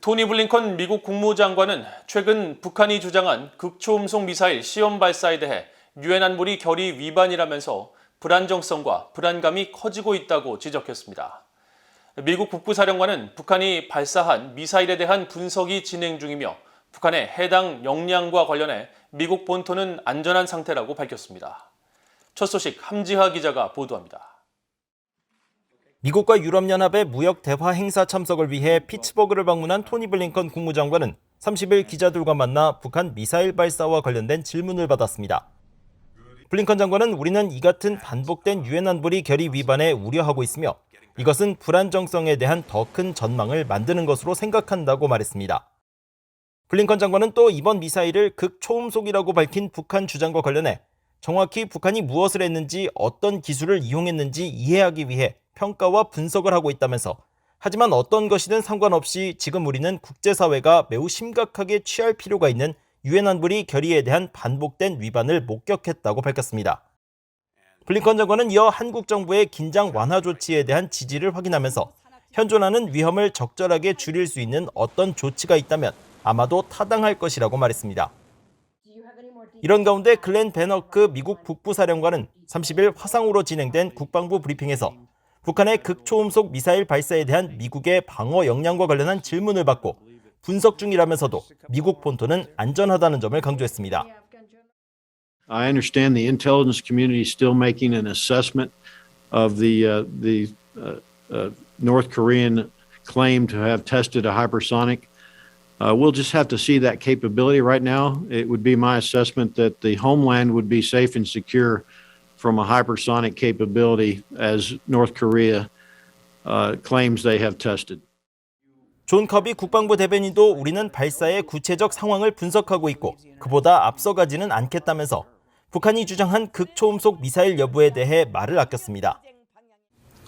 토니 블링컨 미국 국무장관은 최근 북한이 주장한 극초음속 미사일 시험 발사에 대해 유엔 안보리 결의 위반이라면서 불안정성과 불안감이 커지고 있다고 지적했습니다. 미국 북부사령관은 북한이 발사한 미사일에 대한 분석이 진행 중이며 북한의 해당 역량과 관련해 미국 본토는 안전한 상태라고 밝혔습니다. 첫 소식 함지하 기자가 보도합니다. 미국과 유럽연합의 무역 대화 행사 참석을 위해 피츠버그를 방문한 토니 블링컨 국무장관은 30일 기자들과 만나 북한 미사일 발사와 관련된 질문을 받았습니다. 블링컨 장관은 우리는 이 같은 반복된 유엔 안보리 결의 위반에 우려하고 있으며 이것은 불안정성에 대한 더 큰 전망을 만드는 것으로 생각한다고 말했습니다. 블링컨 장관은 또 이번 미사일을 극초음속이라고 밝힌 북한 주장과 관련해 정확히 북한이 무엇을 했는지 어떤 기술을 이용했는지 이해하기 위해 평가와 분석을 하고 있다면서 하지만 어떤 것이든 상관없이 지금 우리는 국제사회가 매우 심각하게 취할 필요가 있는 유엔 안보리 결의에 대한 반복된 위반을 목격했다고 밝혔습니다. 블링컨 장관은 이어 한국 정부의 긴장 완화 조치에 대한 지지를 확인하면서 현존하는 위험을 적절하게 줄일 수 있는 어떤 조치가 있다면 아마도 타당할 것이라고 말했습니다. 이런 가운데 글렌 베너크 미국 북부사령관은 30일 화상으로 진행된 국방부 브리핑에서 북한의 극초음속 미사일 발사에 대한 미국의 방어 역량과 관련한 질문을 받고 분석 중이라면서도 미국 본토는 안전하다는 점을 강조했습니다. I understand the intelligence community is still making an assessment of the North Korean claim to have tested a hypersonic. We'll just have to see that capability. Right now, it would be my assessment that the homeland would be safe and secure from a hypersonic capability as North Korea claims they have tested. 존 커비 국방부 대변인도 우리는 발사의 구체적 상황을 분석하고 있고 그보다 앞서가지는 않겠다면서 북한이 주장한 극초음속 미사일 여부에 대해 말을 아꼈습니다.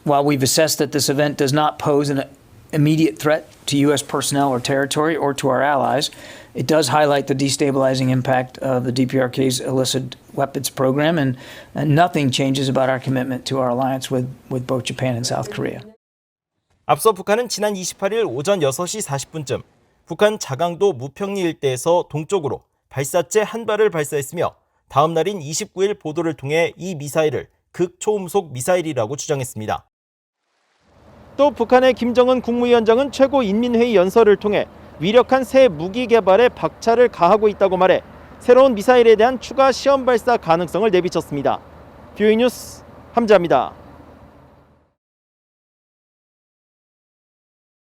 While we've assessed that this event does not pose an immediate threat to U.S. personnel or territory or to our allies, it does highlight the destabilizing impact of the DPRK's illicit weapons program, and nothing changes about our commitment to our alliance with both Japan and South Korea. 앞서 북한은 지난 28일 오전 6시 40분쯤 북한 자강도 무평리 일대에서 동쪽으로 발사체 한 발을 발사했으며 다음 날인 29일 보도를 통해 이 미사일을 극초음속 미사일이라고 주장했습니다. 또 북한의 김정은 국무위원장은 최고인민회의 연설을 통해 위력한 새 무기 개발에 박차를 가하고 있다고 말해 새로운 미사일에 대한 추가 시험 발사 가능성을 내비쳤습니다. 뷰이 뉴스 함지하입니다.